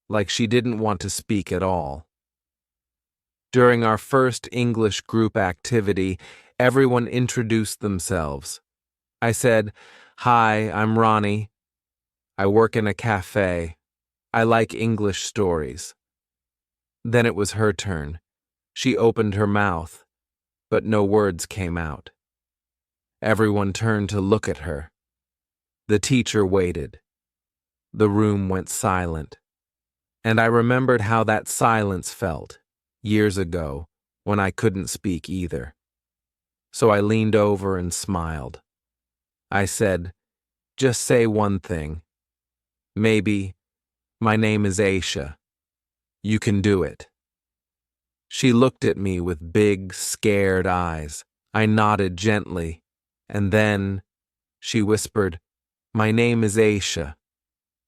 like she didn't want to speak at all. During our first English group activity, everyone introduced themselves. I said, "Hi, I'm Ronnie. I work in a cafe. I like English stories." Then it was her turn. She opened her mouth, but no words came out. Everyone turned to look at her. The teacher waited. The room went silent. And I remembered how that silence felt, years ago, when I couldn't speak either. So I leaned over and smiled. I said, "Just say one thing. Maybe, my name is Aisha. You can do it." She looked at me with big, scared eyes. I nodded gently, and then she whispered, "My name is Aisha."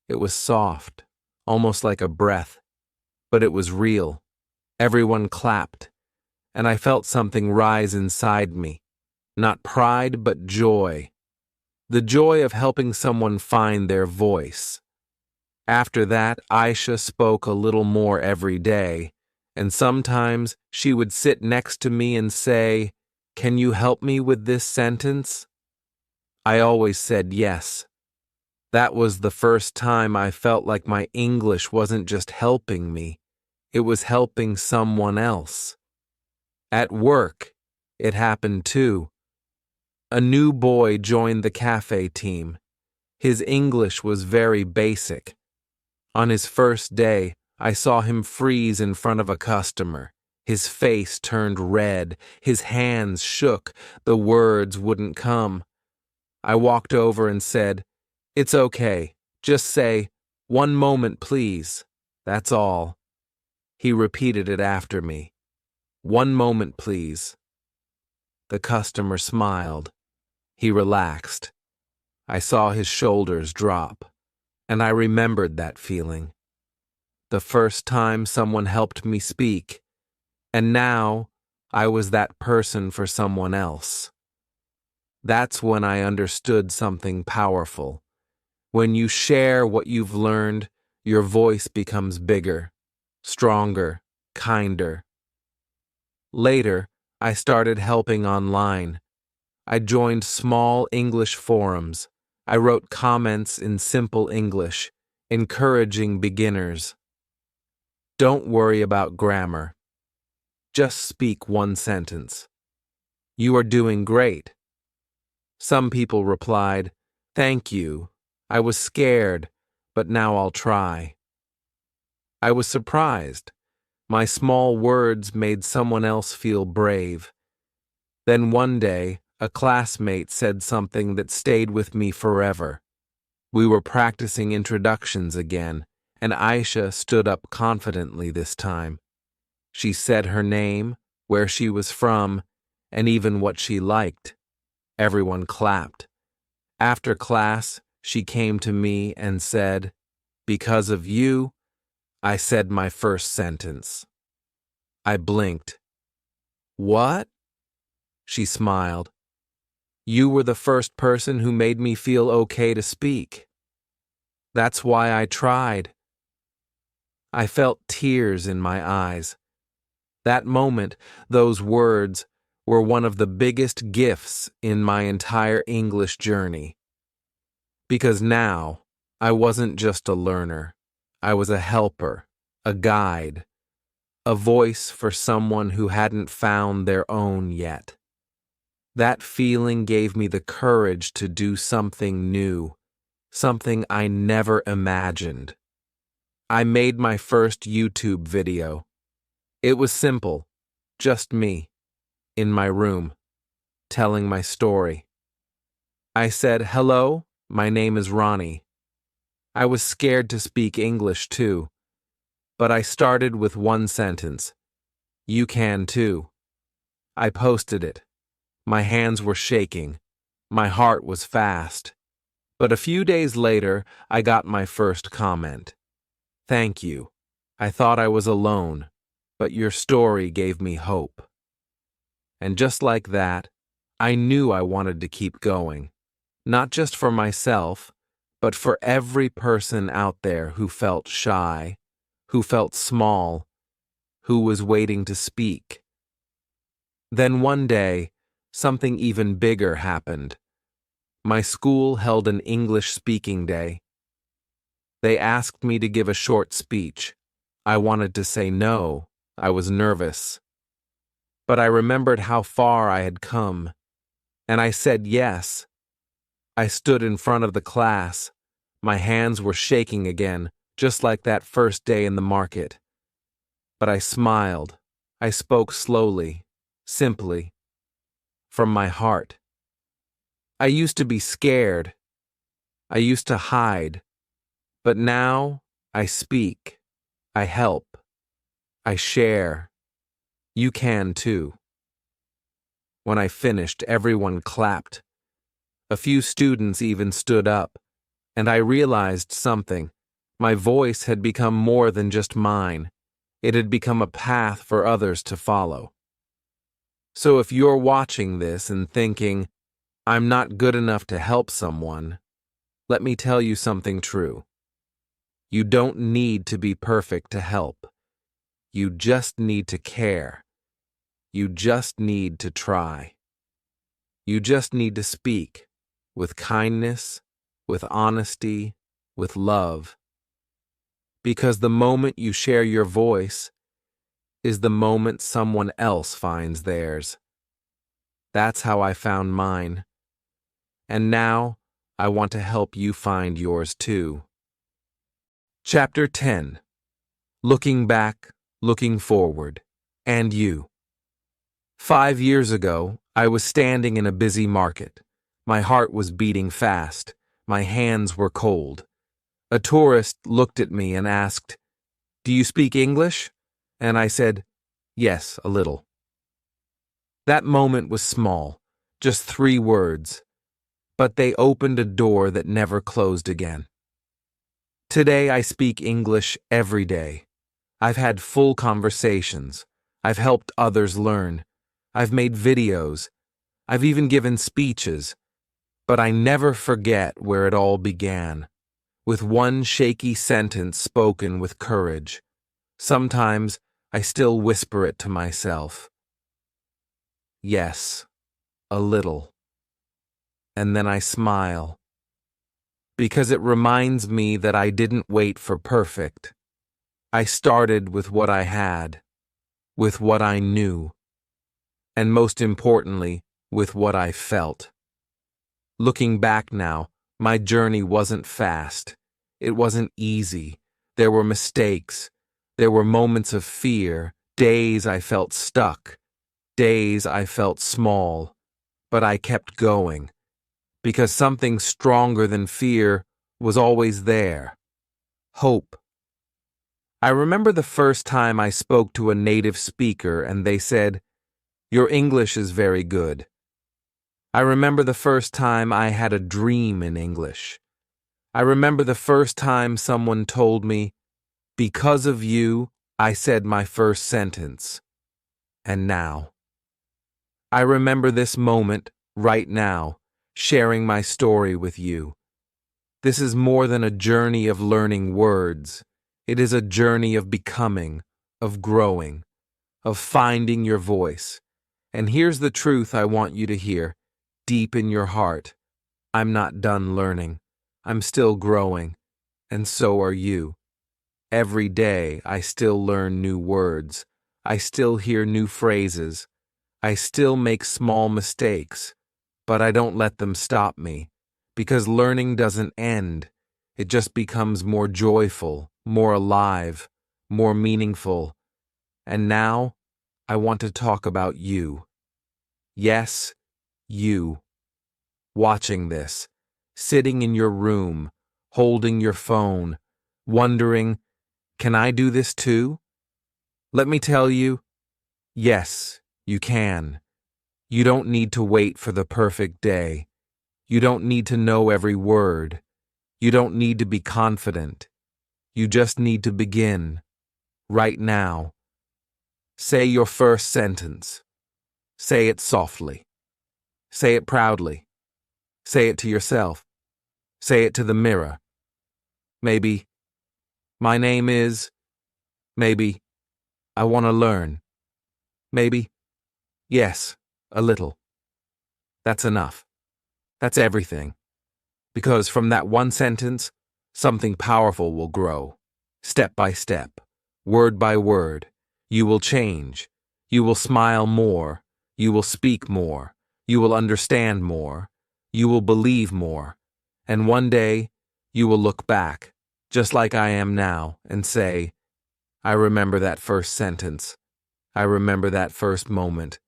It was soft, almost like a breath, but it was real. Everyone clapped, and I felt something rise inside me. Not pride, but joy. The joy of helping someone find their voice. After that, Aisha spoke a little more every day, and sometimes she would sit next to me and say, "Can you help me with this sentence?" I always said yes. That was the first time I felt like my English wasn't just helping me, it was helping someone else. At work, it happened too. A new boy joined the cafe team. His English was very basic. On his first day, I saw him freeze in front of a customer. His face turned red, his hands shook, the words wouldn't come. I walked over and said, "It's okay, just say, 'One moment, please.' That's all." He repeated it after me. "One moment, please." The customer smiled. He relaxed. I saw his shoulders drop, and I remembered that feeling. The first time someone helped me speak, and now I was that person for someone else. That's when I understood something powerful. When you share what you've learned, your voice becomes bigger, stronger, kinder. Later, I started helping online. I joined small English forums. I wrote comments in simple English, encouraging beginners. Don't worry about grammar. Just speak one sentence. You are doing great. Some people replied, "Thank you. I was scared, but now I'll try." I was surprised. My small words made someone else feel brave. Then one day, a classmate said something that stayed with me forever. We were practicing introductions again, and Aisha stood up confidently this time. She said her name, where she was from, and even what she liked. Everyone clapped. After class, she came to me and said, "Because of you, I said my first sentence." I blinked. "What?" She smiled. "You were the first person who made me feel okay to speak. That's why I tried." I felt tears in my eyes. That moment, those words, were one of the biggest gifts in my entire English journey. Because now, I wasn't just a learner. I was a helper, a guide, a voice for someone who hadn't found their own yet. That feeling gave me the courage to do something new, something I never imagined. I made my first YouTube video. It was simple, just me, in my room, telling my story. I said, "Hello, my name is Ronnie." I was scared to speak English too, but I started with one sentence. You can too. I posted it. My hands were shaking. My heart was fast. But a few days later, I got my first comment. Thank you. I thought I was alone, but your story gave me hope. And just like that, I knew I wanted to keep going, not just for myself, but for every person out there who felt shy, who felt small, who was waiting to speak. Then one day, something even bigger happened. My school held an English speaking day. They asked me to give a short speech. I wanted to say no. I was nervous. But I remembered how far I had come, and I said yes. I stood in front of the class. My hands were shaking again, just like that first day in the market. But I smiled. I spoke slowly, simply, from my heart. I used to be scared. I used to hide. But now I speak. I help. I share. You can too. When I finished, everyone clapped. A few students even stood up, and I realized something. My voice had become more than just mine. It had become a path for others to follow. So if you're watching this and thinking, I'm not good enough to help someone, let me tell you something true. You don't need to be perfect to help. You just need to care. You just need to try. You just need to speak with kindness, with honesty, with love. Because the moment you share your voice is the moment someone else finds theirs. That's how I found mine. And now I want to help you find yours too. Chapter 10. Looking back, looking forward, and you. 5 years ago, I was standing in a busy market. My heart was beating fast. My hands were cold. A tourist looked at me and asked, "Do you speak English?" And I said, "Yes, a little." That moment was small, just 3 words, but they opened a door that never closed again. Today I speak English every day. I've had full conversations. I've helped others learn. I've made videos. I've even given speeches. But I never forget where it all began, with one shaky sentence spoken with courage. Sometimes I still whisper it to myself. Yes, a little. And then I smile, because it reminds me that I didn't wait for perfect. I started with what I had, with what I knew, and most importantly, with what I felt. Looking back now, my journey wasn't fast. It wasn't easy. There were mistakes. There were moments of fear, days I felt stuck, days I felt small. But I kept going, because something stronger than fear was always there. Hope. I remember the first time I spoke to a native speaker and they said, "Your English is very good." I remember the first time I had a dream in English. I remember the first time someone told me, "Because of you, I said my first sentence." And now. I remember this moment, right now, sharing my story with you. This is more than a journey of learning words. It is a journey of becoming, of growing, of finding your voice. And here's the truth I want you to hear, deep in your heart. I'm not done learning. I'm still growing. And so are you. Every day, I still learn new words. I still hear new phrases. I still make small mistakes. But I don't let them stop me. Because learning doesn't end. It just becomes more joyful, more alive, more meaningful. And now, I want to talk about you. Yes, you. Watching this, sitting in your room, holding your phone, wondering, can I do this too? Let me tell you, yes, you can. You don't need to wait for the perfect day. You don't need to know every word. You don't need to be confident. You just need to begin, right now. Say your first sentence. Say it softly. Say it proudly. Say it to yourself. Say it to the mirror. Maybe, my name is, maybe, I want to learn. Maybe, yes, a little. That's enough. That's everything. Because from that one sentence, something powerful will grow. Step by step, word by word, you will change. You will smile more. You will speak more. You will understand more. You will believe more. And one day, you will look back, just like I am now, and say, I remember that first sentence. I remember that first moment.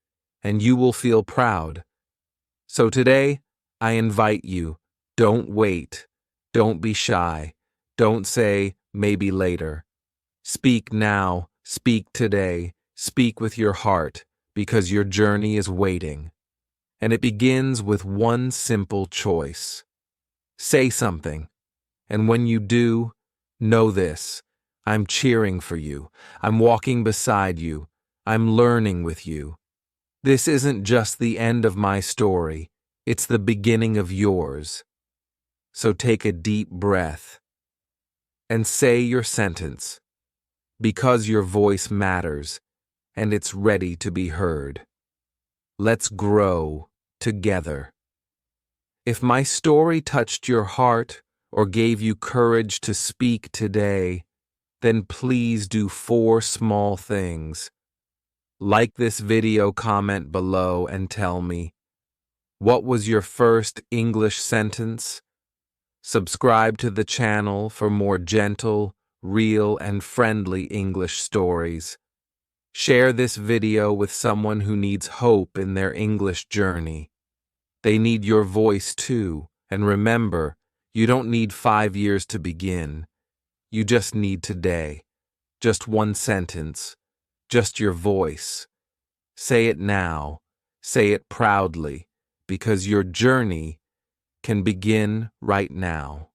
And you will feel proud. So today, I invite you, don't wait. Don't be shy. Don't say, maybe later. Speak now. Speak today. Speak with your heart, because your journey is waiting. And it begins with one simple choice. Say something. And when you do, know this. I'm cheering for you. I'm walking beside you. I'm learning with you. This isn't just the end of my story. It's the beginning of yours. So take a deep breath and say your sentence, because your voice matters and it's ready to be heard. Let's grow together. If my story touched your heart or gave you courage to speak today, then please do 4 small things. Like this video, comment below and tell me, what was your first English sentence? Subscribe to the channel for more gentle, real, and friendly English stories. Share this video with someone who needs hope in their English journey. They need your voice too, and remember, you don't need 5 years to begin. You just need today. Just one sentence. Just your voice. Say it now. Say it proudly, because your journey can begin right now.